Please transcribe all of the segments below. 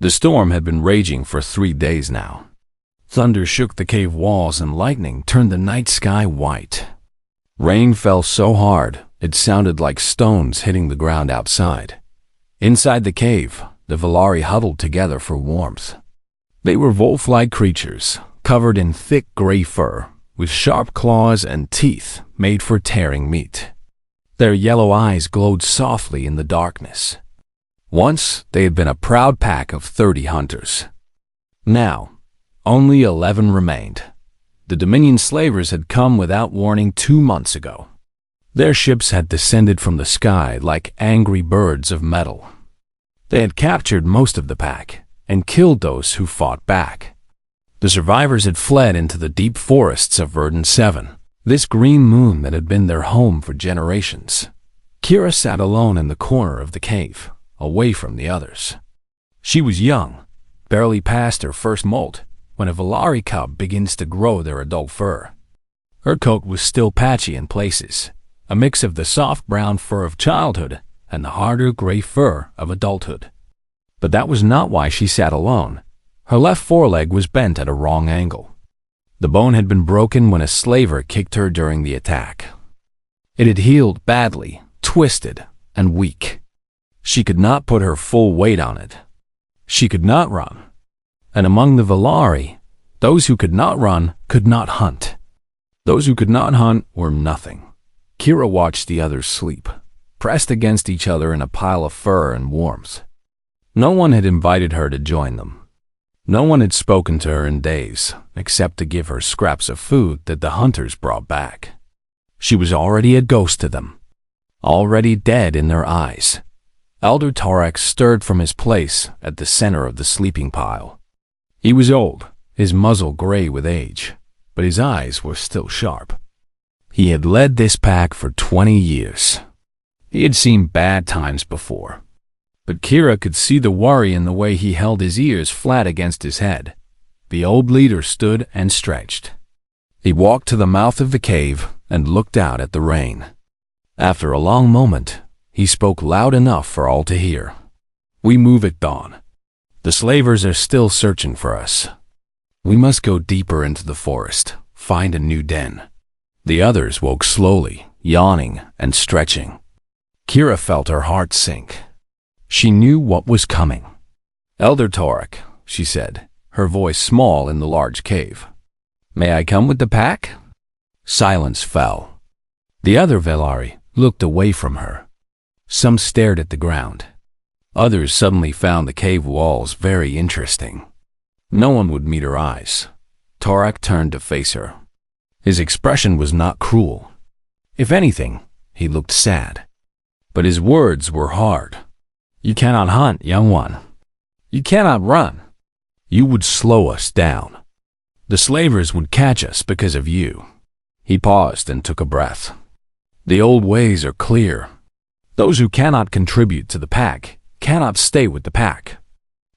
The storm had been raging for 3 days now. Thunder shook the cave walls and lightning turned the night sky white. Rain fell so hard, it sounded like stones hitting the ground outside. Inside the cave, the Valari huddled together for warmth. They were wolf-like creatures, covered in thick gray fur, with sharp claws and teeth made for tearing meat. Their yellow eyes glowed softly in the darkness. Once, they had been a proud pack of 30 hunters. Now, only 11 remained. The Dominion slavers had come without warning 2 months ago. Their ships had descended from the sky like angry birds of metal. They had captured most of the pack and killed those who fought back. The survivors had fled into the deep forests of Verdun 7, this green moon that had been their home for generations. Kira sat alone in the corner of the cave, away from the others. She was young, barely past her first molt, when a Valari cub begins to grow their adult fur. Her coat was still patchy in places, a mix of the soft brown fur of childhood and the harder gray fur of adulthood. But that was not why she sat alone. Her left foreleg was bent at a wrong angle. The bone had been broken when a slaver kicked her during the attack. It had healed badly, twisted, and weak. She could not put her full weight on it. She could not run. And among the Valari, those who could not run could not hunt. Those who could not hunt were nothing. Kira watched the others sleep, pressed against each other in a pile of fur and warmth. No one had invited her to join them. No one had spoken to her in days, except to give her scraps of food that the hunters brought back. She was already a ghost to them, already dead in their eyes. Elder Torak stirred from his place at the center of the sleeping pile. He was old, his muzzle gray with age, but his eyes were still sharp. He had led this pack for 20 years. He had seen bad times before. But Kira could see the worry in the way he held his ears flat against his head. The old leader stood and stretched. He walked to the mouth of the cave and looked out at the rain. After a long moment, he spoke loud enough for all to hear. "We move at dawn. The slavers are still searching for us. We must go deeper into the forest, find a new den." The others woke slowly, yawning and stretching. Kira felt her heart sink. She knew what was coming. "Elder Torak," she said, her voice small in the large cave. "May I come with the pack?" Silence fell. The other Valari looked away from her. Some stared at the ground. Others suddenly found the cave walls very interesting. No one would meet her eyes. Torak turned to face her. His expression was not cruel. If anything, he looked sad. But his words were hard. "You cannot hunt, young one. You cannot run. You would slow us down. The slavers would catch us because of you." He paused and took a breath. "The old ways are clear. Those who cannot contribute to the pack cannot stay with the pack.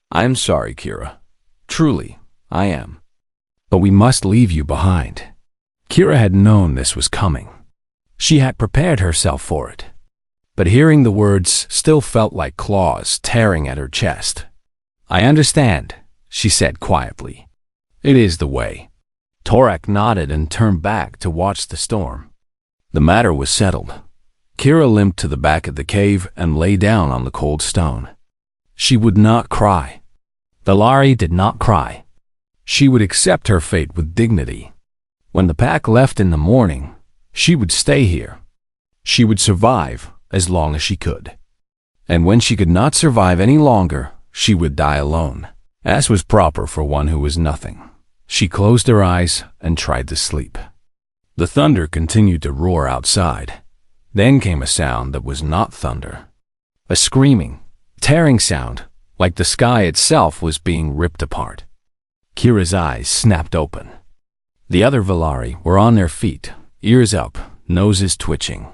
I am sorry, Kira. Truly, I am. But we must leave you behind." Kira had known this was coming. She had prepared herself for it. But hearing the words still felt like claws tearing at her chest. "I understand," she said quietly. "It is the way." Torak nodded and turned back to watch the storm. The matter was settled. Kira limped to the back of the cave and lay down on the cold stone. She would not cry. Valari did not cry. She would accept her fate with dignity. When the pack left in the morning, she would stay here. She would survive as long as she could. And when she could not survive any longer, she would die alone, as was proper for one who was nothing. She closed her eyes and tried to sleep. The thunder continued to roar outside. Then came a sound that was not thunder. A screaming, tearing sound, like the sky itself was being ripped apart. Kira's eyes snapped open. The other Valari were on their feet, ears up, noses twitching.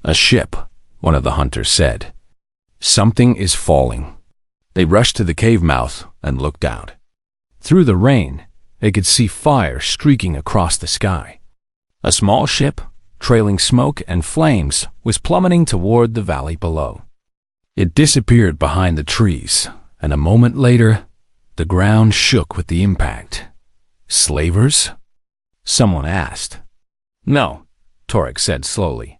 "A ship," one of the hunters said. "Something is falling." They rushed to the cave mouth and looked out. Through the rain, they could see fire streaking across the sky. A small ship, trailing smoke and flames, was plummeting toward the valley below. It disappeared behind the trees, and a moment later, The ground shook with the impact. Slavers? Someone asked. No, Torek said slowly.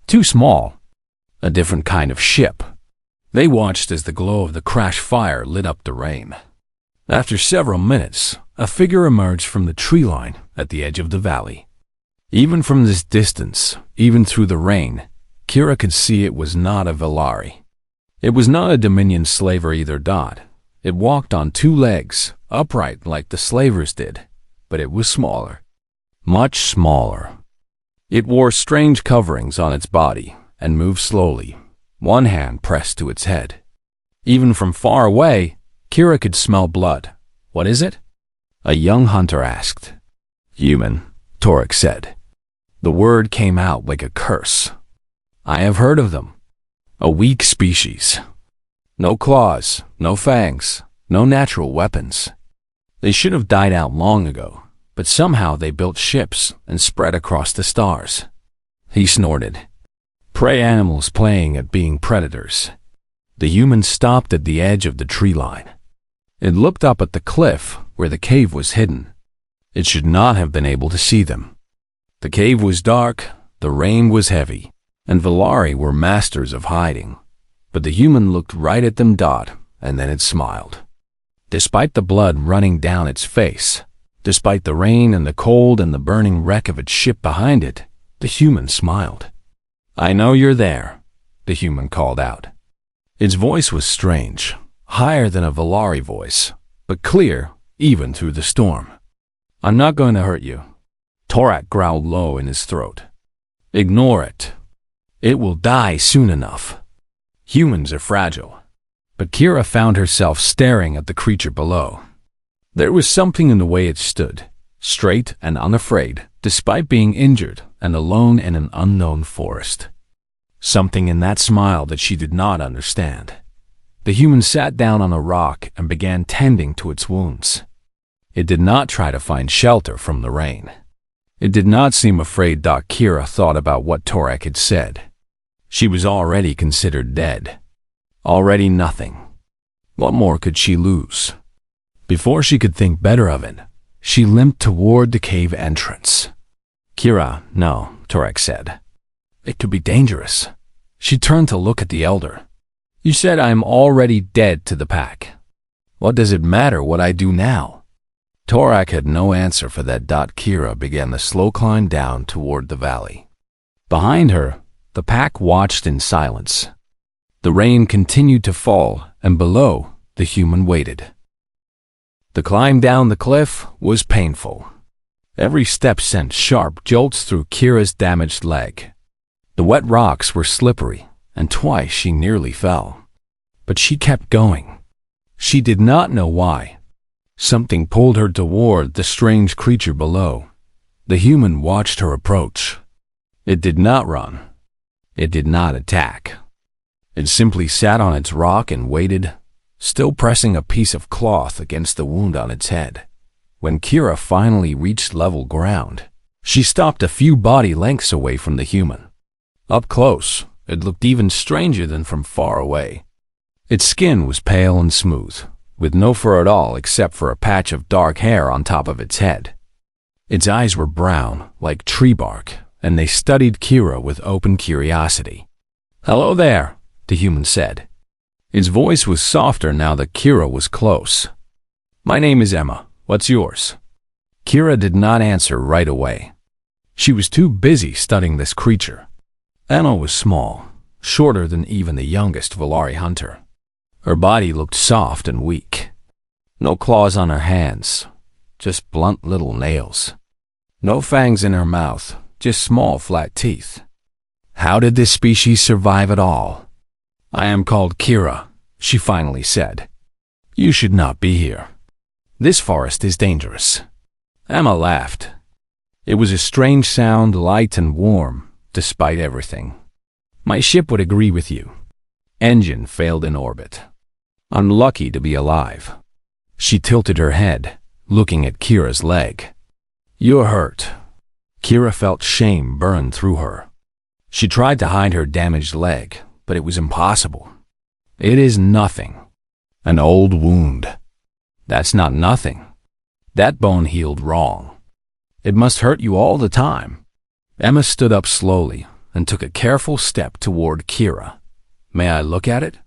Too small. A different kind of ship. They watched as the glow of the crash fire lit up the rain. After several minutes, a figure emerged from the tree line at the edge of the valley. Even from this distance, even through the rain, Kira could see it was not a Velari. It was not a Dominion slaver either. It walked on two legs, upright like the slavers did, but it was smaller. Much smaller. It wore strange coverings on its body and moved slowly, one hand pressed to its head. Even from far away, Kira could smell blood. What is it? A young hunter asked. Human, Torek said. The word came out like a curse. I have heard of them. A weak species. No claws, no fangs, no natural weapons. They should have died out long ago, but somehow they built ships and spread across the stars. He snorted. Prey animals playing at being predators. The human stopped at the edge of the tree line. It looked up at the cliff where the cave was hidden. It should not have been able to see them. The cave was dark, the rain was heavy, and Velari were masters of hiding. But the human looked right at them, and then it smiled. Despite the blood running down its face, despite the rain and the cold and the burning wreck of its ship behind it, the human smiled. I know you're there, the human called out. Its voice was strange, higher than a Velari voice, but clear even through the storm. I'm not going to hurt you. Torek growled low in his throat. Ignore it. It will die soon enough. Humans are fragile. But Kira found herself staring at the creature below. There was something in the way it stood, straight and unafraid, despite being injured and alone in an unknown forest. Something in that smile that she did not understand. The human sat down on a rock and began tending to its wounds. It did not try to find shelter from the rain. It did not seem afraid. Kira thought about what Torek had said. She was already considered dead. Already nothing. What more could she lose? Before she could think better of it, she limped toward the cave entrance. Kira, no, Torek said. It could be dangerous. She turned to look at the elder. You said I am already dead to the pack. What does it matter what I do now? Torek had no answer for that. Kira began the slow climb down toward the valley. Behind her, the pack watched in silence. The rain continued to fall, and below, the human waited. The climb down the cliff was painful. Every step sent sharp jolts through Kira's damaged leg. The wet rocks were slippery, and twice she nearly fell. But she kept going. She did not know why. Something pulled her toward the strange creature below. The human watched her approach. It did not run. It did not attack. It simply sat on its rock and waited, still pressing a piece of cloth against the wound on its head. When Kira finally reached level ground, she stopped a few body lengths away from the human. Up close, it looked even stranger than from far away. Its skin was pale and smooth, with no fur at all except for a patch of dark hair on top of its head. Its eyes were brown, like tree bark, and they studied Kira with open curiosity. Hello there, the human said. Its voice was softer now that Kira was close. My name is Emma. What's yours? Kira did not answer right away. She was too busy studying this creature. Emma was small, shorter than even the youngest Velari hunter. Her body looked soft and weak. No claws on her hands, just blunt little nails. No fangs in her mouth, just small flat teeth. How did this species survive at all? I am called Kira, she finally said. You should not be here. This forest is dangerous. Emma laughed. It was a strange sound, light and warm, despite everything. My ship would agree with you. Engine failed in orbit. Unlucky to be alive. She tilted her head, looking at Kira's leg. You're hurt. Kira felt shame burn through her. She tried to hide her damaged leg, but it was impossible. It is nothing. An old wound. That's not nothing. That bone healed wrong. It must hurt you all the time. Emma stood up slowly and took a careful step toward Kira. May I look at it?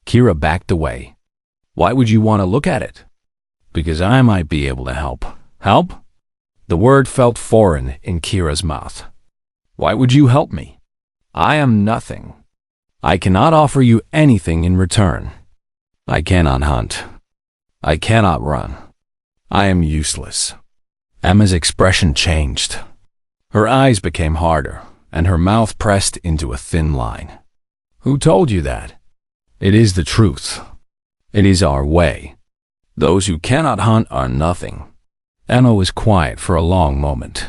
Kira backed away. Why would you want to look at it? Because I might be able to help. Help? The word felt foreign in Kira's mouth. Why would you help me? I am nothing. I cannot offer you anything in return. I cannot hunt. I cannot run. I am useless. Emma's expression changed. Her eyes became harder, and her mouth pressed into a thin line. Who told you that? It is the truth. It is our way. Those who cannot hunt are nothing. Emma was quiet for a long moment.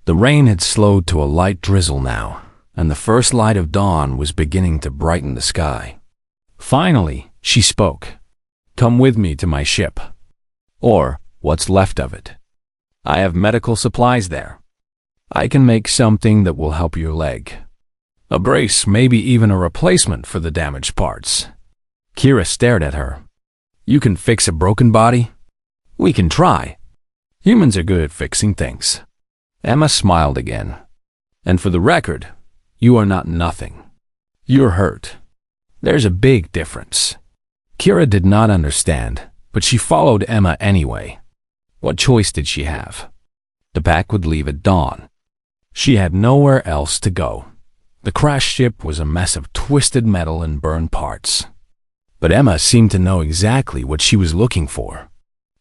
The rain had slowed to a light drizzle now, and the first light of dawn was beginning to brighten the sky. Finally, she spoke. Come with me to my ship. Or what's left of it. I have medical supplies there. I can make something that will help your leg. A brace, maybe even a replacement for the damaged parts. Kira stared at her. You can fix a broken body? We can try. Humans are good at fixing things. Emma smiled again. And for the record, you are not nothing. You're hurt. There's a big difference. Kira did not understand, but she followed Emma anyway. What choice did she have? The pack would leave at dawn. She had nowhere else to go. The crashed ship was a mess of twisted metal and burned parts. But Emma seemed to know exactly what she was looking for.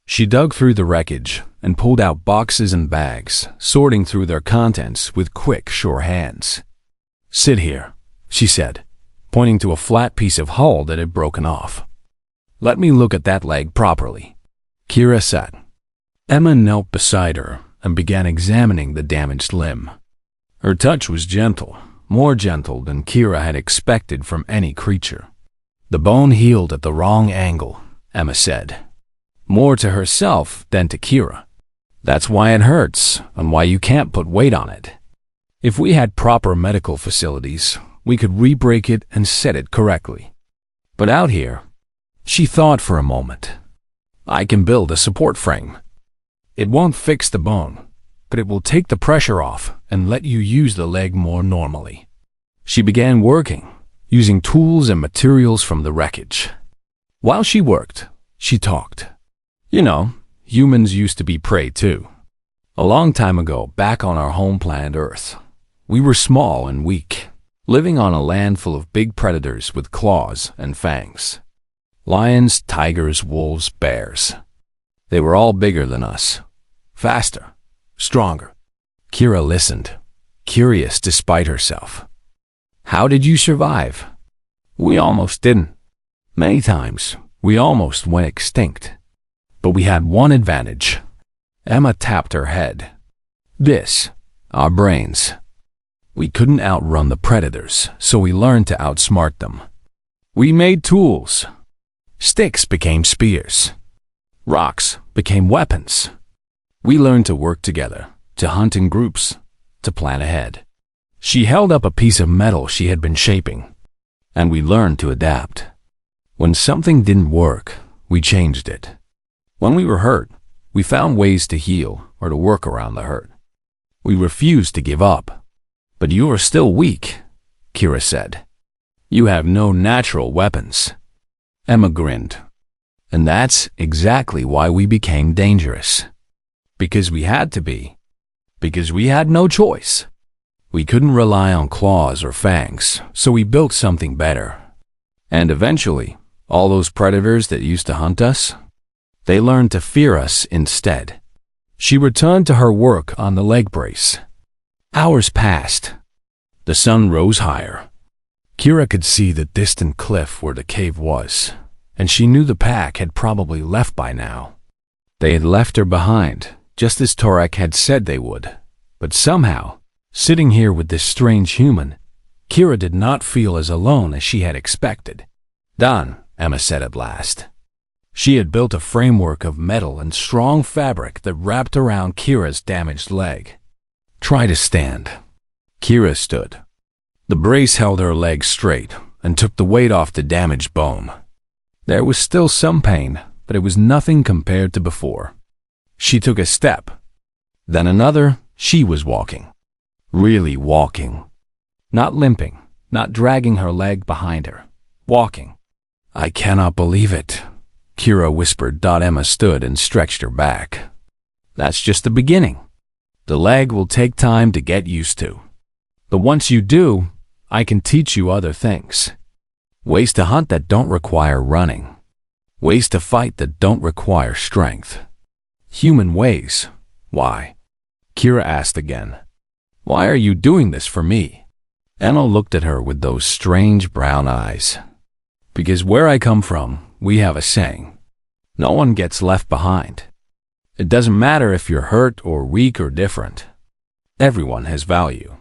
She dug through the wreckage and pulled out boxes and bags, sorting through their contents with quick, sure hands. Sit here, she said, pointing to a flat piece of hull that had broken off. Let me look at that leg properly. Kira sat. Emma knelt beside her and began examining the damaged limb. Her touch was gentle, more gentle than Kira had expected from any creature. The bone healed at the wrong angle, Emma said. More to herself than to Kira. That's why it hurts and why you can't put weight on it. If we had proper medical facilities, we could re-break it and set it correctly. But out here, she thought for a moment. I can build a support frame. It won't fix the bone, but it will take the pressure off and let you use the leg more normally. She began working, using tools and materials from the wreckage. While she worked, she talked. You know, humans used to be prey too. A long time ago, back on our home planet Earth, we were small and weak, living on a land full of big predators with claws and fangs. Lions, tigers, wolves, bears. They were all bigger than us. Faster, stronger. Kira listened, curious despite herself. How did you survive? We almost didn't. Many times, we almost went extinct. But we had one advantage. Emma tapped her head. This, our brains. We couldn't outrun the predators, so we learned to outsmart them. We made tools. Sticks became spears. Rocks became weapons. We learned to work together, to hunt in groups, to plan ahead. She held up a piece of metal she had been shaping, and we learned to adapt. When something didn't work, we changed it. When we were hurt, we found ways to heal or to work around the hurt. We refused to give up. But you are still weak, Kira said. You have no natural weapons. Emma grinned. And that's exactly why we became dangerous. Because we had to be. Because we had no choice. We couldn't rely on claws or fangs, so we built something better. And eventually, all those predators that used to hunt us, they learned to fear us instead. She returned to her work on the leg brace. Hours passed. The sun rose higher. Kira could see the distant cliff where the cave was, and she knew the pack had probably left by now. They had left her behind, just as Torek had said they would. But somehow, sitting here with this strange human, Kira did not feel as alone as she had expected. Done, Emma said at last. She had built a framework of metal and strong fabric that wrapped around Kira's damaged leg. Try to stand. Kira stood. The brace held her leg straight and took the weight off the damaged bone. There was still some pain, but it was nothing compared to before. She took a step, then another. She was walking. Really walking. Not limping, not dragging her leg behind her. Walking. I cannot believe it, Kira whispered. Emma stood and stretched her back. That's just the beginning. The leg will take time to get used to. But once you do, I can teach you other things. Ways to hunt that don't require running. Ways to fight that don't require strength. Human ways. Why? Kira asked again. Why are you doing this for me? Emma looked at her with those strange brown eyes. Because where I come from, we have a saying. No one gets left behind. It doesn't matter if you're hurt or weak or different. Everyone has value.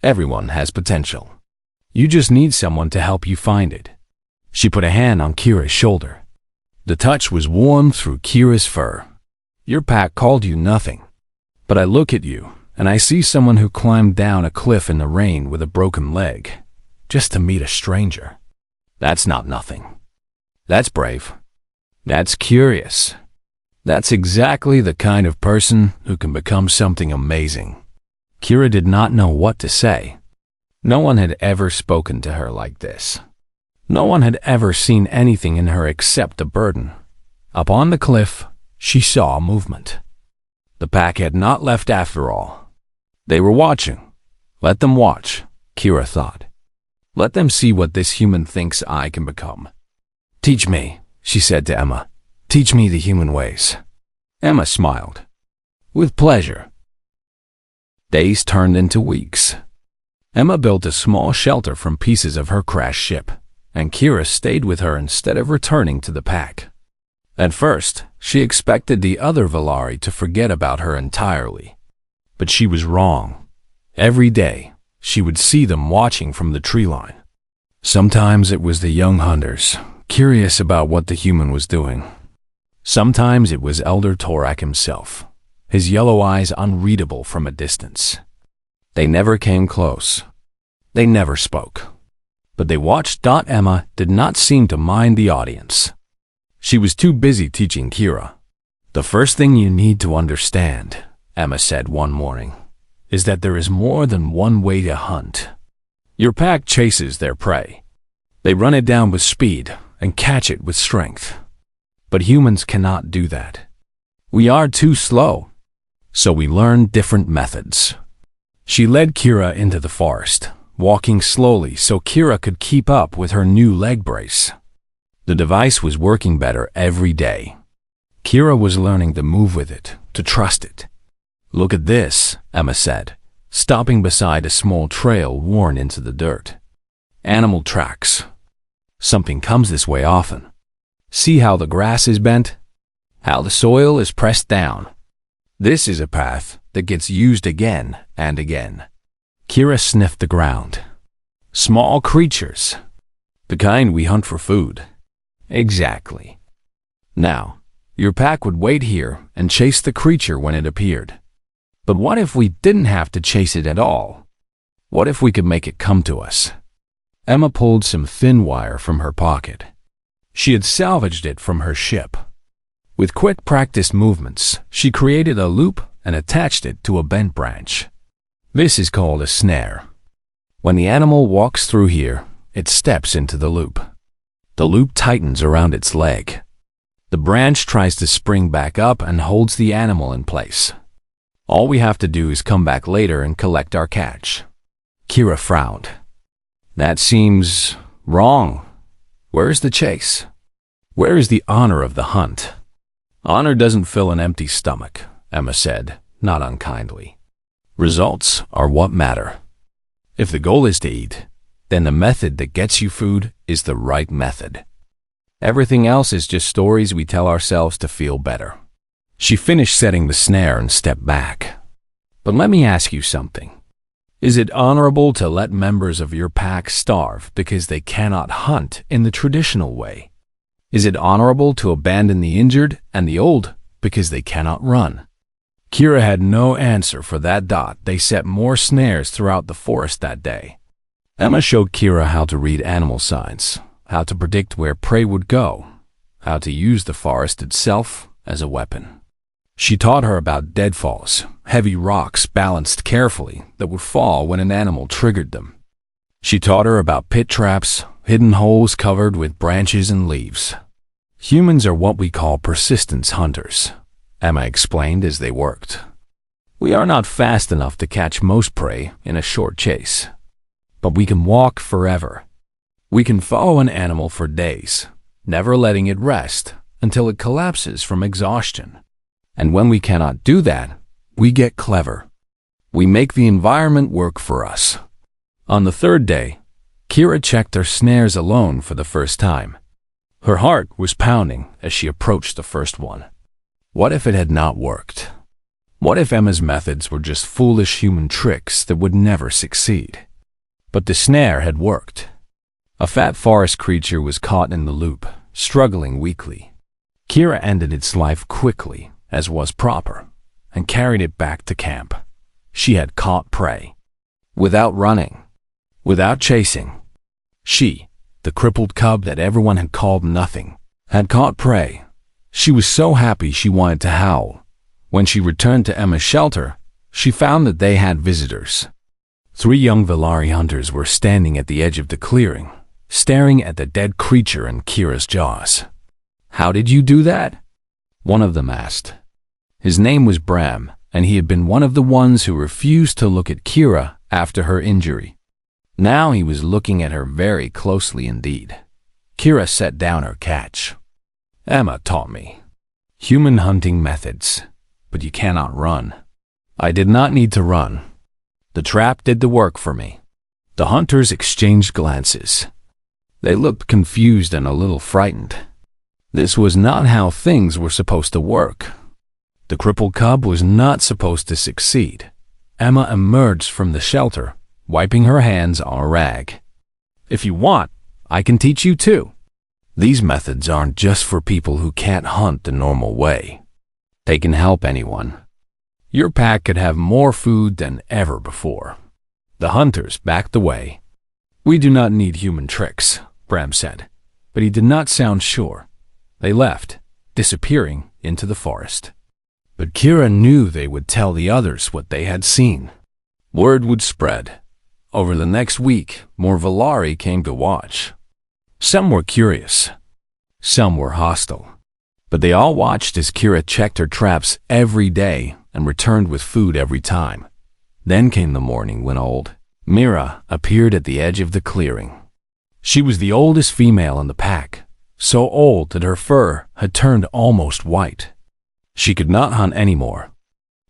Everyone has potential. You just need someone to help you find it. She put a hand on Kira's shoulder. The touch was warm through Kira's fur. Your pack called you nothing. But I look at you, and I see someone who climbed down a cliff in the rain with a broken leg, just to meet a stranger. That's not nothing. That's brave. That's curious. That's exactly the kind of person who can become something amazing. Kira did not know what to say. No one had ever spoken to her like this. No one had ever seen anything in her except a burden. Up on the cliff, she saw movement. The pack had not left after all. They were watching. Let them watch, Kira thought. Let them see what this human thinks I can become. Teach me, she said to Emma. Teach me the human ways. Emma smiled. With pleasure. Days turned into weeks. Emma built a small shelter from pieces of her crashed ship, and Kira stayed with her instead of returning to the pack. At first, she expected the other Valari to forget about her entirely. But she was wrong. Every day, she would see them watching from the tree line. Sometimes it was the young hunters, curious about what the human was doing. Sometimes it was Elder Torak himself, his yellow eyes unreadable from a distance. They never came close. They never spoke. But they watched. Emma did not seem to mind the audience. She was too busy teaching Kira. The first thing you need to understand, Emma said one morning, is that there is more than one way to hunt. Your pack chases their prey. They run it down with speed and catch it with strength. But humans cannot do that. We are too slow. So we learn different methods. She led Kira into the forest, walking slowly so Kira could keep up with her new leg brace. The device was working better every day. Kira was learning to move with it, to trust it. Look at this, Emma said, stopping beside a small trail worn into the dirt. Animal tracks. Something comes this way often. See how the grass is bent? How the soil is pressed down? This is a path that gets used again and again. Kira sniffed the ground. Small creatures. The kind we hunt for food. Exactly. Now, your pack would wait here and chase the creature when it appeared. But what if we didn't have to chase it at all? What if we could make it come to us? Emma pulled some thin wire from her pocket. She had salvaged it from her ship. With quick practiced movements, she created a loop and attached it to a bent branch. This is called a snare. When the animal walks through here, it steps into the loop. The loop tightens around its leg. The branch tries to spring back up and holds the animal in place. All we have to do is come back later and collect our catch. Kira frowned. That seems wrong. Where's the chase? Where is the honor of the hunt? Honor doesn't fill an empty stomach, Emma said, not unkindly. Results are what matter. If the goal is to eat, then the method that gets you food is the right method. Everything else is just stories we tell ourselves to feel better. She finished setting the snare and stepped back. But let me ask you something. Is it honorable to let members of your pack starve because they cannot hunt in the traditional way? Is it honorable to abandon the injured and the old because they cannot run? Kira had no answer for that. They set more snares throughout the forest that day. Emma showed Kira how to read animal signs, how to predict where prey would go, how to use the forest itself as a weapon. She taught her about deadfalls, heavy rocks balanced carefully that would fall when an animal triggered them. She taught her about pit traps, hidden holes covered with branches and leaves. Humans are what we call persistence hunters, Emma explained as they worked. We are not fast enough to catch most prey in a short chase, but we can walk forever. We can follow an animal for days, never letting it rest until it collapses from exhaustion. And when we cannot do that, we get clever. We make the environment work for us. On the third day, Kira checked her snares alone for the first time. Her heart was pounding as she approached the first one. What if it had not worked? What if Emma's methods were just foolish human tricks that would never succeed? But the snare had worked. A fat forest creature was caught in the loop, struggling weakly. Kira ended its life quickly, as was proper, and carried it back to camp. She had caught prey. Without running. Without chasing. She, the crippled cub that everyone had called nothing, had caught prey. She was so happy she wanted to howl. When she returned to Emma's shelter, she found that they had visitors. 3 young Valari hunters were standing at the edge of the clearing, staring at the dead creature in Kira's jaws. "How did you do that?" one of them asked. His name was Bram, and he had been one of the ones who refused to look at Kira after her injury. Now he was looking at her very closely indeed. Kira set down her catch. "Emma taught me human hunting methods, but you cannot run." I did not need to run. The trap did the work for me. The hunters exchanged glances. They looked confused and a little frightened. This was not how things were supposed to work. The crippled cub was not supposed to succeed. Emma emerged from the shelter, wiping her hands on a rag. "If you want, I can teach you too. These methods aren't just for people who can't hunt the normal way. They can help anyone. Your pack could have more food than ever before." The hunters backed away. "We do not need human tricks," Bram said, but he did not sound sure. They left, disappearing into the forest. But Kira knew they would tell the others what they had seen. Word would spread. Over the next week, more Valari came to watch. Some were curious. Some were hostile. But they all watched as Kira checked her traps every day and returned with food every time. Then came the morning when old Mira appeared at the edge of the clearing. She was the oldest female in the pack, so old that her fur had turned almost white. She could not hunt anymore.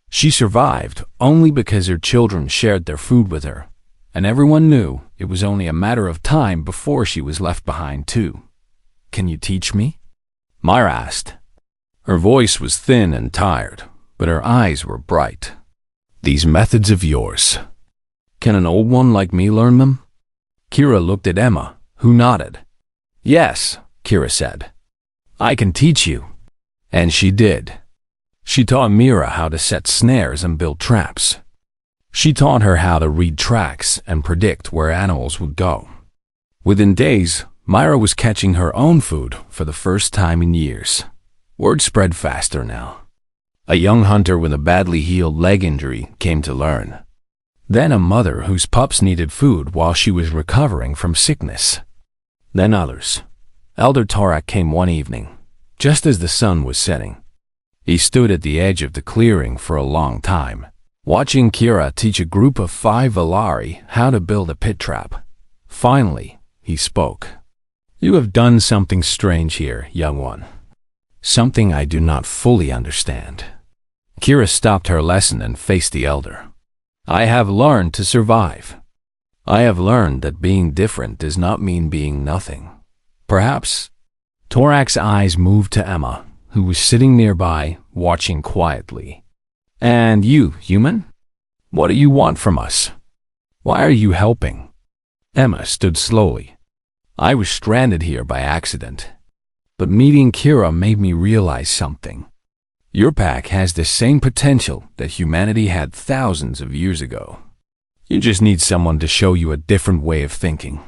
She survived only because her children shared their food with her, and everyone knew it was only a matter of time before she was left behind too. "Can you teach me?" Myra asked. Her voice was thin and tired, but her eyes were bright. "These methods of yours, can an old one like me learn them?" Kira looked at Emma, who nodded. "Yes," Kira said. "I can teach you." And she did. She taught Mira how to set snares and build traps. She taught her how to read tracks and predict where animals would go. Within days, Myra was catching her own food for the first time in years. Word spread faster now. A young hunter with a badly healed leg injury came to learn. Then a mother whose pups needed food while she was recovering from sickness. Then others. Elder Torak came one evening, just as the sun was setting. He stood at the edge of the clearing for a long time, watching Kira teach a group of 5 Valari how to build a pit trap. Finally, he spoke. "You have done something strange here, young one. Something I do not fully understand." Kira stopped her lesson and faced the elder. "I have learned to survive. I have learned that being different does not mean being nothing. Perhaps." Torak's eyes moved to Emma, who was sitting nearby, watching quietly. "And you, human? What do you want from us? Why are you helping?" Emma stood slowly. "I was stranded here by accident. But meeting Kira made me realize something. Your pack has the same potential that humanity had thousands of years ago. You just need someone to show you a different way of thinking.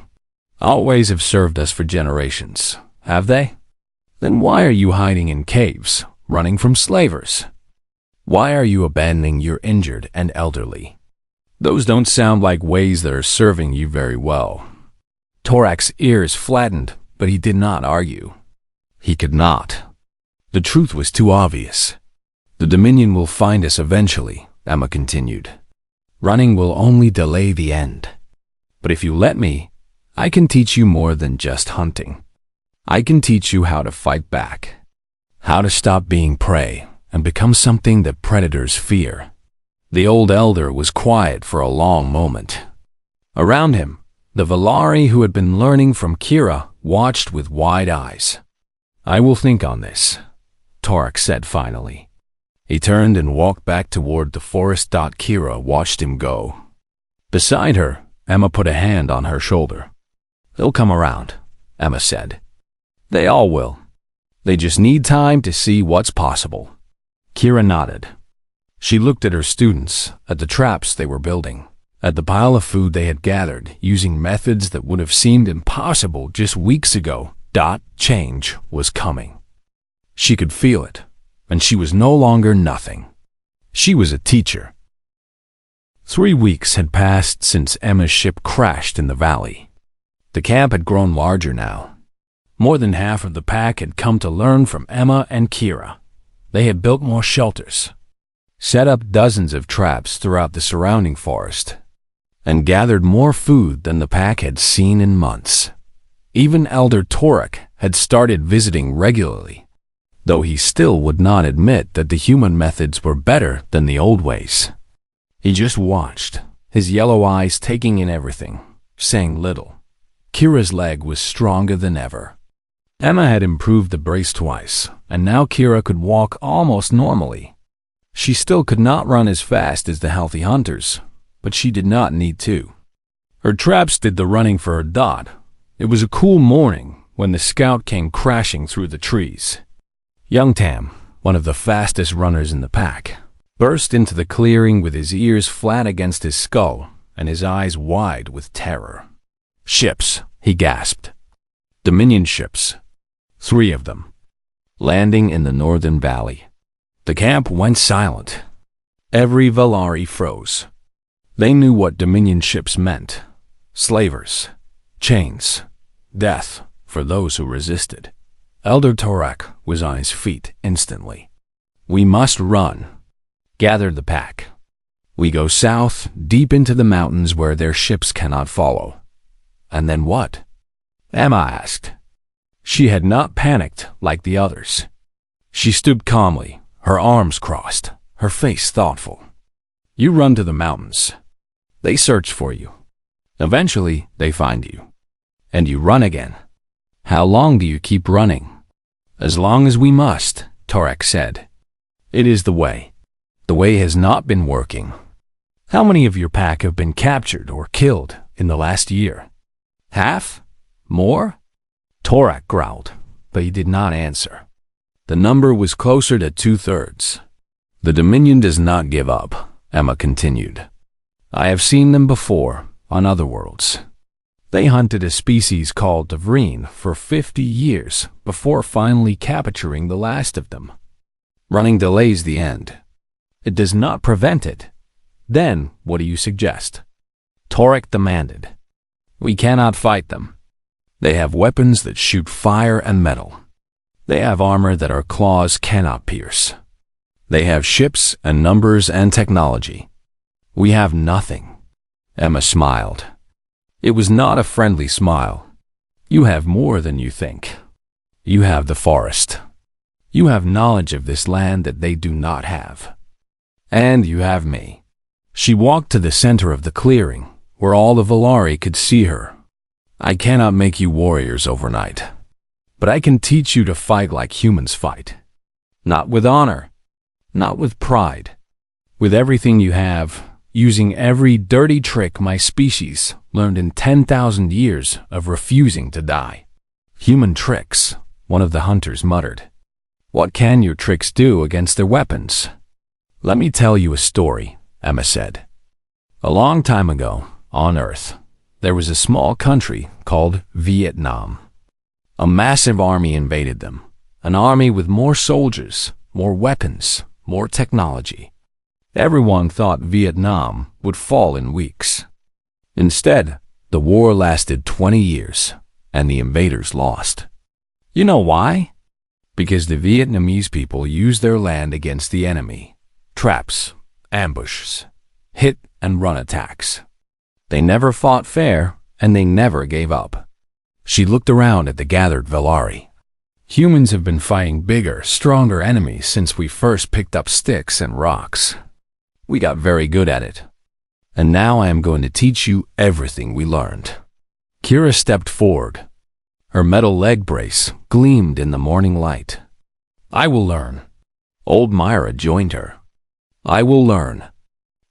Our ways have served us for generations, have they? Then why are you hiding in caves, running from slavers? Why are you abandoning your injured and elderly? Those don't sound like ways that are serving you very well. Torak's ears flattened, but he did not argue. He could not. The truth was too obvious. The Dominion will find us eventually, Emma continued. Running will only delay the end. But if you let me, I can teach you more than just hunting. I can teach you how to fight back, how to stop being prey and become something that predators fear. The old elder was quiet for a long moment. Around him, the Valari who had been learning from Kira watched with wide eyes. I will think on this, Torak said finally. He turned and walked back toward the forest. Kira watched him go. Beside her, Emma put a hand on her shoulder. They'll come around, Emma said. They all will. They just need time to see what's possible. Kira nodded. She looked at her students, at the traps they were building, at the pile of food they had gathered using methods that would have seemed impossible just weeks ago. Change was coming. She could feel it, and she was no longer nothing. She was a teacher. 3 weeks had passed since Emma's ship crashed in the valley. The camp had grown larger now. More than half of the pack had come to learn from Emma and Kira. They had built more shelters, set up dozens of traps throughout the surrounding forest, and gathered more food than the pack had seen in months. Even Elder Torak had started visiting regularly, though he still would not admit that the human methods were better than the old ways. He just watched, his yellow eyes taking in everything, saying little. Kira's leg was stronger than ever. Emma had improved the brace twice, and now Kira could walk almost normally. She still could not run as fast as the healthy hunters, but she did not need to. Her traps did the running for her. It was a cool morning when the scout came crashing through the trees. Young Tam, one of the fastest runners in the pack, burst into the clearing with his ears flat against his skull and his eyes wide with terror. Ships, he gasped. Dominion ships. 3 of them, landing in the northern valley. The camp went silent. Every Valari froze. They knew what Dominion ships meant. Slavers, chains, death for those who resisted. Elder Torak was on his feet instantly. We must run. Gather the pack. We go south, deep into the mountains where their ships cannot follow. And then what? Emma asked. She had not panicked like the others. She stood calmly, her arms crossed, her face thoughtful. You run to the mountains. They search for you. Eventually, they find you. And you run again. How long do you keep running? As long as we must, Torak said. It is the way. The way has not been working. How many of your pack have been captured or killed in the last year? Half? More? Torak growled, but he did not answer. The number was closer to 2/3. The Dominion does not give up, Emma continued. I have seen them before, on other worlds. They hunted a species called Tavreen for 50 years before finally capturing the last of them. Running delays the end. It does not prevent it. Then, what do you suggest? Torak demanded. We cannot fight them. They have weapons that shoot fire and metal. They have armor that our claws cannot pierce. They have ships and numbers and technology. We have nothing. Emma smiled. It was not a friendly smile. You have more than you think. You have the forest. You have knowledge of this land that they do not have. And you have me. She walked to the center of the clearing, where all the Valari could see her. I cannot make you warriors overnight, but I can teach you to fight like humans fight. Not with honor, not with pride. With everything you have, using every dirty trick my species learned in 10,000 years of refusing to die. Human tricks, one of the hunters muttered. What can your tricks do against their weapons? Let me tell you a story, Emma said. A long time ago, on Earth, there was a small country called Vietnam. A massive army invaded them, An army with more soldiers, more weapons, more technology. Everyone thought Vietnam would fall in weeks. Instead, the war lasted 20 years, and the invaders lost. You know why? Because the Vietnamese people used their land against the enemy. Traps, ambushes, hit and run attacks. They never fought fair, and they never gave up. She looked around at the gathered Valari. Humans have been fighting bigger, stronger enemies since we first picked up sticks and rocks. We got very good at it. And now I am going to teach you everything we learned. Kira stepped forward. Her metal leg brace gleamed in the morning light. I will learn. Old Myra joined her. I will learn.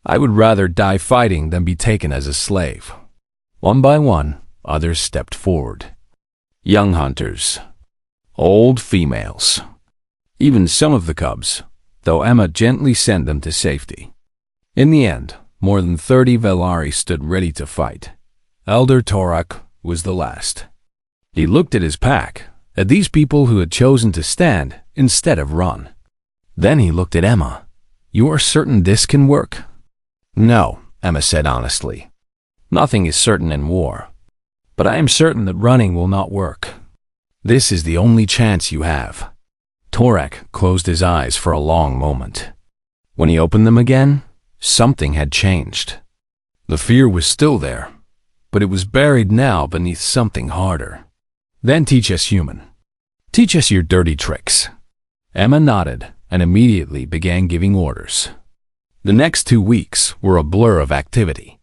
I would rather die fighting than be taken as a slave. One by one, others stepped forward. Young hunters. Old females. Even some of the cubs, though Emma gently sent them to safety. In the end, more than 30 Valari stood ready to fight. Elder Torak was the last. He looked at his pack, at these people who had chosen to stand instead of run. Then he looked at Emma. You are certain this can work? No, Emma said honestly. Nothing is certain in war. But I am certain that running will not work. This is the only chance you have. Torak closed his eyes for a long moment. When he opened them again, something had changed. The fear was still there, but it was buried now beneath something harder. Then teach us human. Teach us your dirty tricks. Emma nodded and immediately began giving orders. The next 2 weeks were a blur of activity.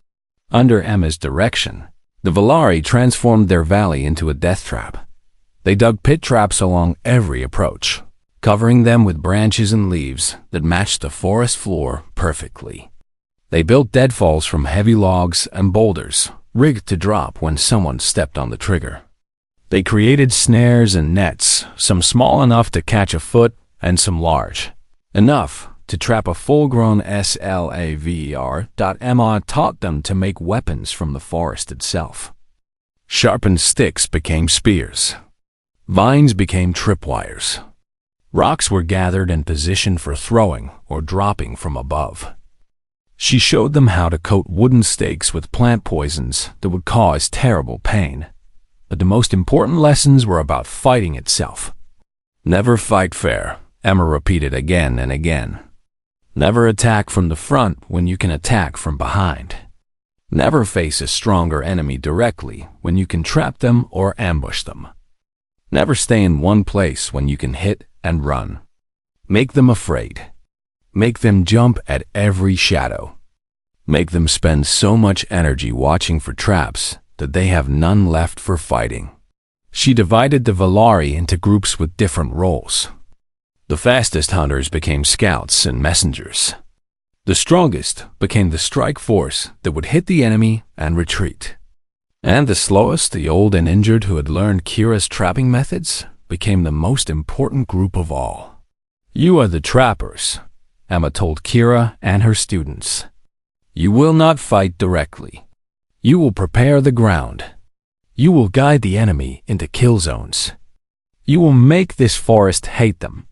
Under Emma's direction, the Valari transformed their valley into a death trap. They dug pit traps along every approach, covering them with branches and leaves that matched the forest floor perfectly. They built deadfalls from heavy logs and boulders, rigged to drop when someone stepped on the trigger. They created snares and nets, some small enough to catch a foot and some large, enough to trap a full-grown slaver. Emma taught them to make weapons from the forest itself. Sharpened sticks became spears. Vines became tripwires. Rocks were gathered and positioned for throwing or dropping from above. She showed them how to coat wooden stakes with plant poisons that would cause terrible pain. But the most important lessons were about fighting itself. Never fight fair, Emma repeated again and again. Never attack from the front when you can attack from behind. Never face a stronger enemy directly when you can trap them or ambush them. Never stay in one place when you can hit and run. Make them afraid. Make them jump at every shadow. Make them spend so much energy watching for traps that they have none left for fighting. She divided the Valari into groups with different roles. The fastest hunters became scouts and messengers. The strongest became the strike force that would hit the enemy and retreat. And the slowest, the old and injured who had learned Kira's trapping methods, became the most important group of all. You are the trappers, Emma told Kira and her students. You will not fight directly. You will prepare the ground. You will guide the enemy into kill zones. You will make this forest hate them.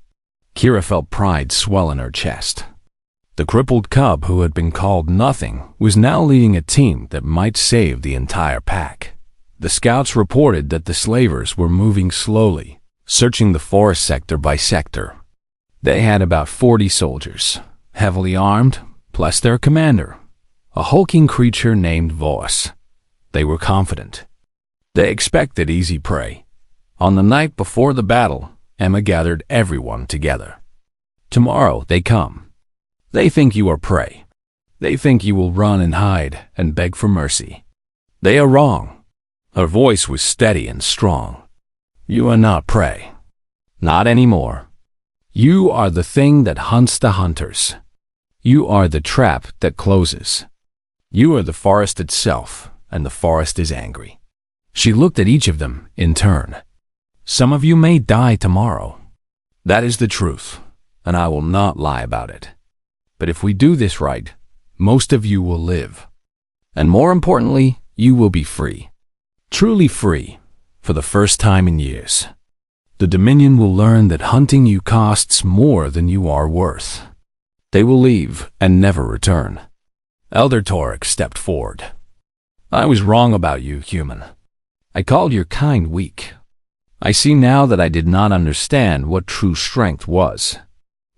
Kira felt pride swell in her chest. The crippled cub who had been called nothing was now leading a team that might save the entire pack. The scouts reported that the slavers were moving slowly, searching the forest sector by sector. They had about 40 soldiers, heavily armed, plus their commander, a hulking creature named Voss. They were confident. They expected easy prey. On the night before the battle, Emma gathered everyone together. Tomorrow they come. They think you are prey. They think you will run and hide and beg for mercy. They are wrong. Her voice was steady and strong. You are not prey. Not anymore. You are the thing that hunts the hunters. You are the trap that closes. You are the forest itself, and the forest is angry. She looked at each of them in turn. Some of you may die tomorrow. That is the truth, and I will not lie about it. But if we do this right, most of you will live. And more importantly, you will be free. Truly free, for the first time in years. The Dominion will learn that hunting you costs more than you are worth. They will leave and never return. Elder Torek stepped forward. I was wrong about you, human. I called your kind weak. I see now that I did not understand what true strength was.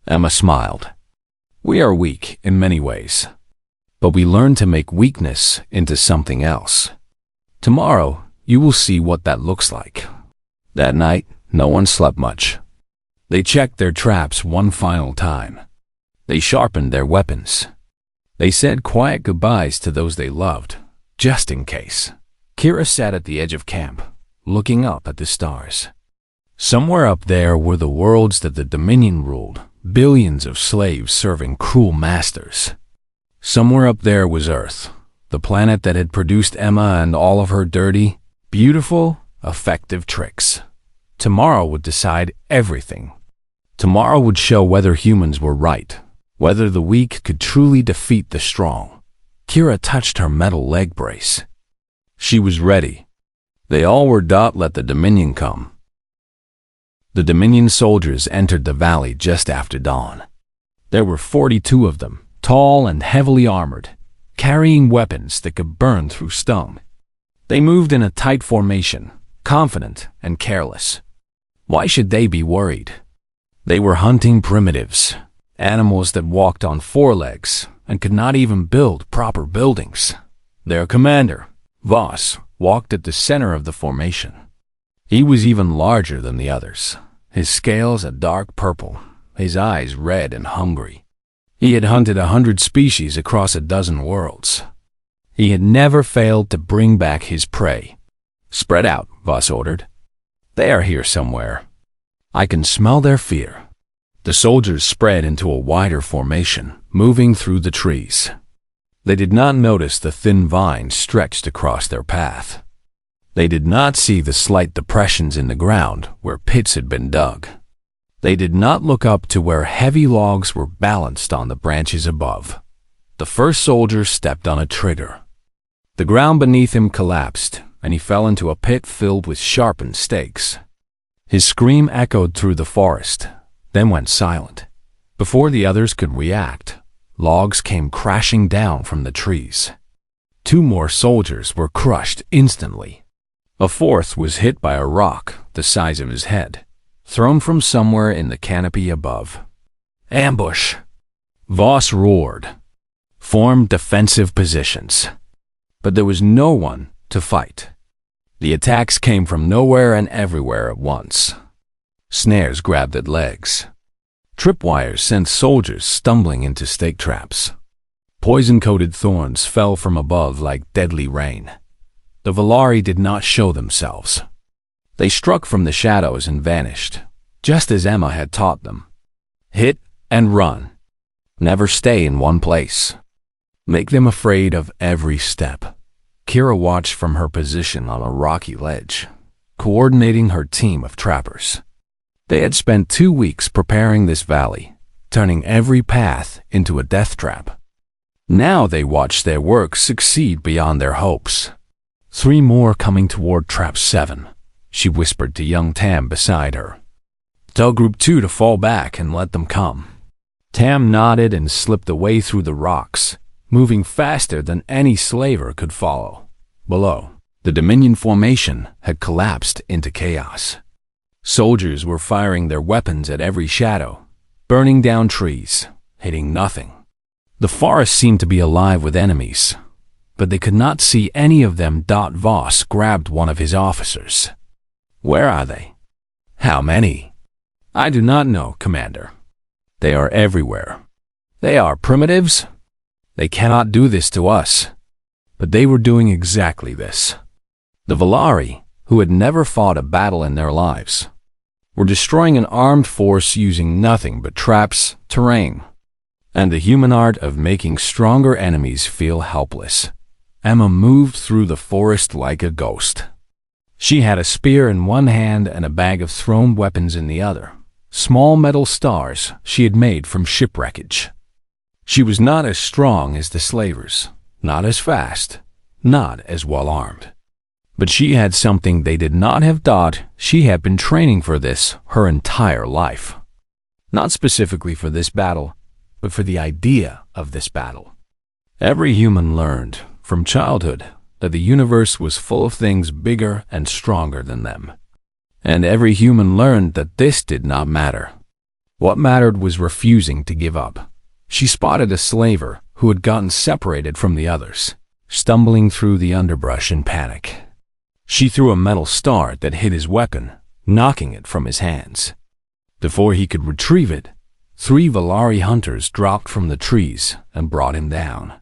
Emma smiled. We are weak in many ways, but we learn to make weakness into something else. Tomorrow, you will see what that looks like. That night, no one slept much. They checked their traps one final time. They sharpened their weapons. They said quiet goodbyes to those they loved, just in case. Kira sat at the edge of camp, looking up at the stars. Somewhere up there were the worlds that the Dominion ruled, billions of slaves serving cruel masters. Somewhere up there was Earth, the planet that had produced Emma and all of her dirty, beautiful, effective tricks. Tomorrow would decide everything. Tomorrow would show whether humans were right, whether the weak could truly defeat the strong. Kira touched her metal leg brace. She was ready. They all were. Let the Dominion come. The Dominion soldiers entered the valley just after dawn. There were 42 of them, tall and heavily armored, carrying weapons that could burn through stone. They moved in a tight formation, confident and careless. Why should they be worried? They were hunting primitives, animals that walked on four legs and could not even build proper buildings. Their commander, Voss, walked at the center of the formation. He was even larger than the others, his scales a dark purple, his eyes red and hungry. He had hunted 100 species across a dozen worlds. He had never failed to bring back his prey. Spread out, Voss ordered. They are here somewhere. I can smell their fear. The soldiers spread into a wider formation, moving through the trees. They did not notice the thin vines stretched across their path. They did not see the slight depressions in the ground where pits had been dug. They did not look up to where heavy logs were balanced on the branches above. The first soldier stepped on a trigger. The ground beneath him collapsed, and he fell into a pit filled with sharpened stakes. His scream echoed through the forest, then went silent. Before the others could react, logs came crashing down from the trees. 2 more soldiers were crushed instantly. A fourth was hit by a rock the size of his head, thrown from somewhere in the canopy above. Ambush! Voss roared. Form defensive positions. But there was no one to fight. The attacks came from nowhere and everywhere at once. Snares grabbed at legs. Tripwires sent soldiers stumbling into stake traps. Poison-coated thorns fell from above like deadly rain. The Valari did not show themselves. They struck from the shadows and vanished, just as Emma had taught them. Hit and run. Never stay in one place. Make them afraid of every step. Kira watched from her position on a rocky ledge, coordinating her team of trappers. They had spent 2 weeks preparing this valley, turning every path into a death trap. Now they watched their work succeed beyond their hopes. 3 more coming toward Trap 7, she whispered to young Tam beside her. Tell Group 2 to fall back and let them come. Tam nodded and slipped away through the rocks, moving faster than any slaver could follow. Below, the Dominion formation had collapsed into chaos. Soldiers were firing their weapons at every shadow, burning down trees, hitting nothing. The forest seemed to be alive with enemies, but they could not see any of them. Voss grabbed one of his officers. Where are they? How many? I do not know, Commander. They are everywhere. They are primitives. They cannot do this to us. But they were doing exactly this. The Valari, who had never fought a battle in their lives, were destroying an armed force using nothing but traps, terrain, and the human art of making stronger enemies feel helpless. Emma moved through the forest like a ghost. She had a spear in one hand and a bag of thrown weapons in the other, small metal stars she had made from shipwreckage. She was not as strong as the slavers, not as fast, not as well armed. But she had something they did not have thought. She had been training for this her entire life. Not specifically for this battle, but for the idea of this battle. Every human learned, from childhood, that the universe was full of things bigger and stronger than them. And every human learned that this did not matter. What mattered was refusing to give up. She spotted a slaver who had gotten separated from the others, stumbling through the underbrush in panic. She threw a metal star that hit his weapon, knocking it from his hands. Before he could retrieve it, 3 Valari hunters dropped from the trees and brought him down.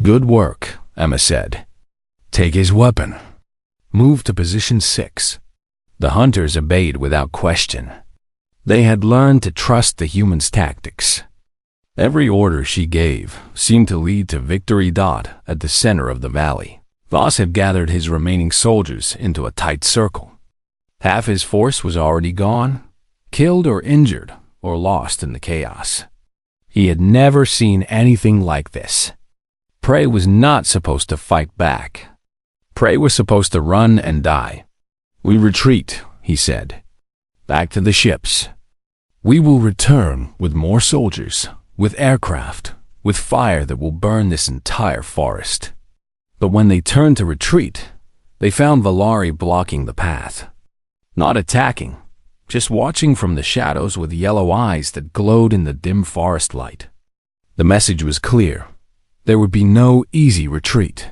"Good work," Emma said. "Take his weapon. Move to position 6. The hunters obeyed without question. They had learned to trust the human's tactics. Every order she gave seemed to lead to victory. At the center of the valley, Voss had gathered his remaining soldiers into a tight circle. Half his force was already gone, killed or injured, or lost in the chaos. He had never seen anything like this. Prey was not supposed to fight back. Prey was supposed to run and die. "We retreat," he said. "Back to the ships. We will return with more soldiers, with aircraft, with fire that will burn this entire forest." But when they turned to retreat, they found Valari blocking the path. Not attacking, just watching from the shadows with yellow eyes that glowed in the dim forest light. The message was clear. There would be no easy retreat.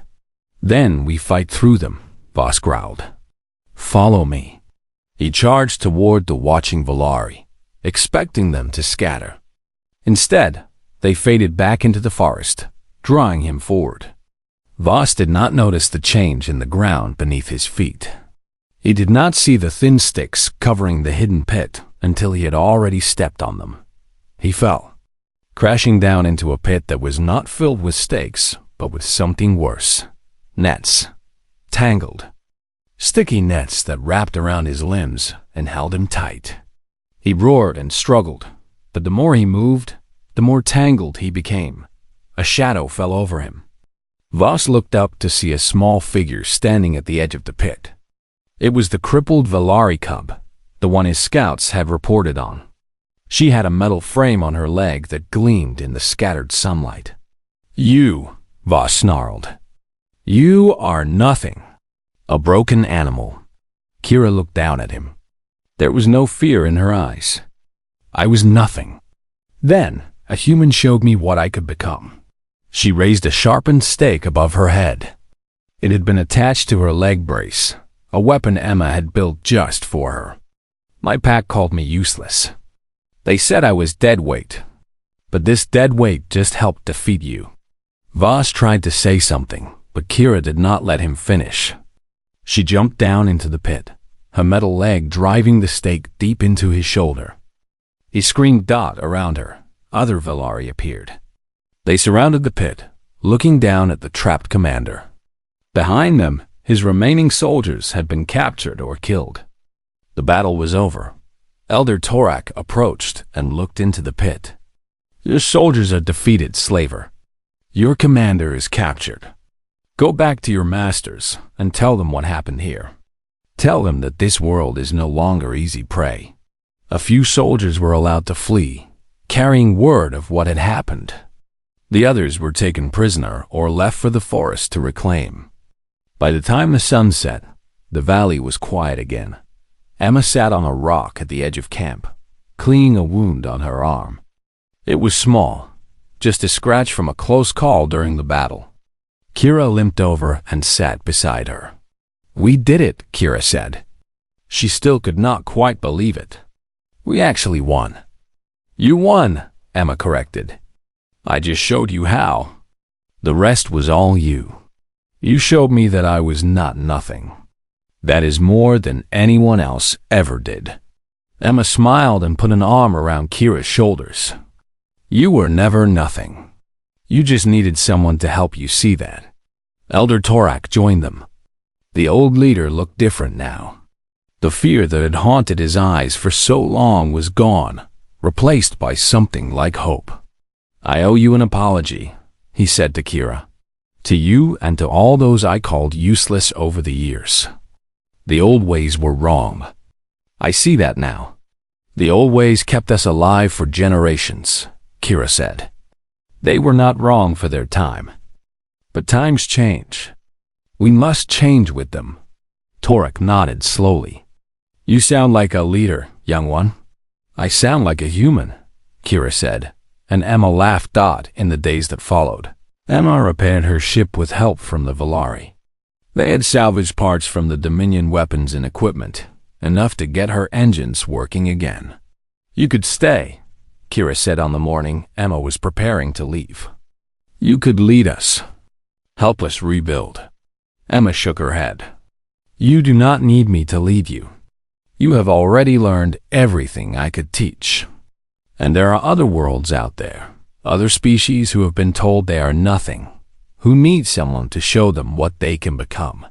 "Then we fight through them," Voss growled. "Follow me." He charged toward the watching Valari, expecting them to scatter. Instead, they faded back into the forest, drawing him forward. Voss did not notice the change in the ground beneath his feet. He did not see the thin sticks covering the hidden pit until he had already stepped on them. He fell, crashing down into a pit that was not filled with stakes, but with something worse. Nets. Tangled. Sticky nets that wrapped around his limbs and held him tight. He roared and struggled, but the more he moved, the more tangled he became. A shadow fell over him. Voss looked up to see a small figure standing at the edge of the pit. It was the crippled Valari cub, the one his scouts had reported on. She had a metal frame on her leg that gleamed in the scattered sunlight. "You," Voss snarled. "You are nothing. A broken animal." Kira looked down at him. There was no fear in her eyes. "I was nothing. Then a human showed me what I could become." She raised a sharpened stake above her head. It had been attached to her leg brace, a weapon Emma had built just for her. "My pack called me useless. They said I was dead weight, but this dead weight just helped defeat you." Voss tried to say something, but Kira did not let him finish. She jumped down into the pit, her metal leg driving the stake deep into his shoulder. He screamed around her. Other Valari appeared. They surrounded the pit, looking down at the trapped commander. Behind them, his remaining soldiers had been captured or killed. The battle was over. Elder Torak approached and looked into the pit. "Your soldiers are defeated, slaver. Your commander is captured. Go back to your masters and tell them what happened here. Tell them that this world is no longer easy prey." A few soldiers were allowed to flee, carrying word of what had happened. The others were taken prisoner or left for the forest to reclaim. By the time the sun set, the valley was quiet again. Emma sat on a rock at the edge of camp, cleaning a wound on her arm. It was small, just a scratch from a close call during the battle. Kira limped over and sat beside her. "We did it," Kira said. She still could not quite believe it. "We actually won." "You won," Emma corrected. "I just showed you how. The rest was all you. You showed me that I was not nothing. That is more than anyone else ever did." Emma smiled and put an arm around Kira's shoulders. "You were never nothing. You just needed someone to help you see that." Elder Torak joined them. The old leader looked different now. The fear that had haunted his eyes for so long was gone, replaced by something like hope. "I owe you an apology," he said to Kira. To you and to all those I called useless over the years. The old ways were wrong. I see that now. The old ways kept us alive for generations, Kira said. They were not wrong for their time. But times change. We must change with them. Torak nodded slowly. You sound like a leader, young one. I sound like a human, Kira said, and Emma laughed. In the days that followed, Emma repaired her ship with help from the Volari. They had salvaged parts from the Dominion weapons and equipment, enough to get her engines working again. You could stay, Kira said on the morning Emma was preparing to leave. You could lead us. Help us rebuild. Emma shook her head. You do not need me to lead you. You have already learned everything I could teach. And there are other worlds out there, other species who have been told they are nothing, who need someone to show them what they can become.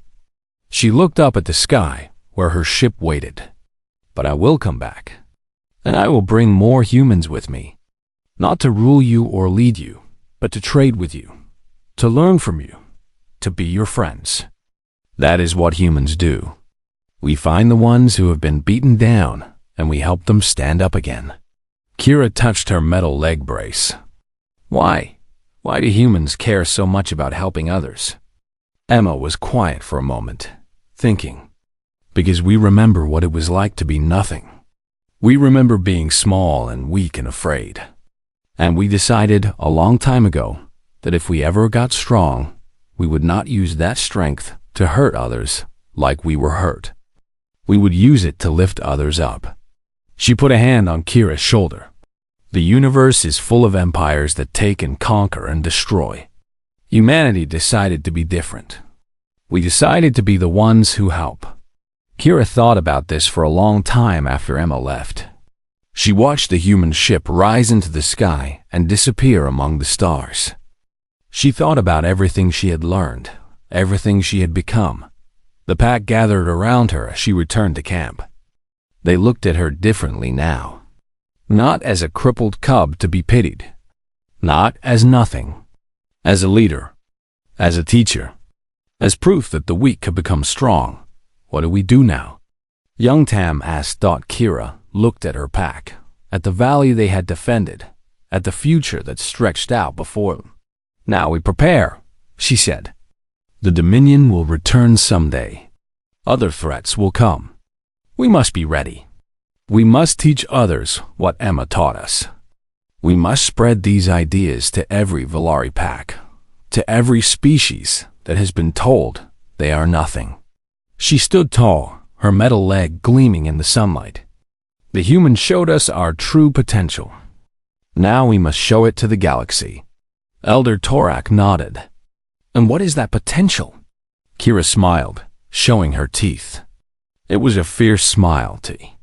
She looked up at the sky, where her ship waited. But I will come back, and I will bring more humans with me, not to rule you or lead you, but to trade with you, to learn from you, to be your friends. That is what humans do. We find the ones who have been beaten down, and we help them stand up again. Kira touched her metal leg brace. Why? Why do humans care so much about helping others? Emma was quiet for a moment, thinking. Because we remember what it was like to be nothing. We remember being small and weak and afraid. And we decided a long time ago that if we ever got strong, we would not use that strength to hurt others like we were hurt. We would use it to lift others up. She put a hand on Kira's shoulder. The universe is full of empires that take and conquer and destroy. Humanity decided to be different. We decided to be the ones who help. Kira thought about this for a long time after Emma left. She watched the human ship rise into the sky and disappear among the stars. She thought about everything she had learned, everything she had become. The pack gathered around her as she returned to camp. They looked at her differently now. Not as a crippled cub to be pitied. Not as nothing. As a leader. As a teacher. As proof that the weak could become strong. What do we do now? Young Tam asked. Kira looked at her pack, at the valley they had defended, at the future that stretched out before them. Now we prepare, she said. The Dominion will return someday. Other threats will come. We must be ready. We must teach others what Emma taught us. We must spread these ideas to every Volari pack, to every species that has been told they are nothing. She stood tall, her metal leg gleaming in the sunlight. The humans showed us our true potential. Now we must show it to the galaxy. Elder Torak nodded. And what is that potential? Kira smiled, showing her teeth. It was a fierce smile, T.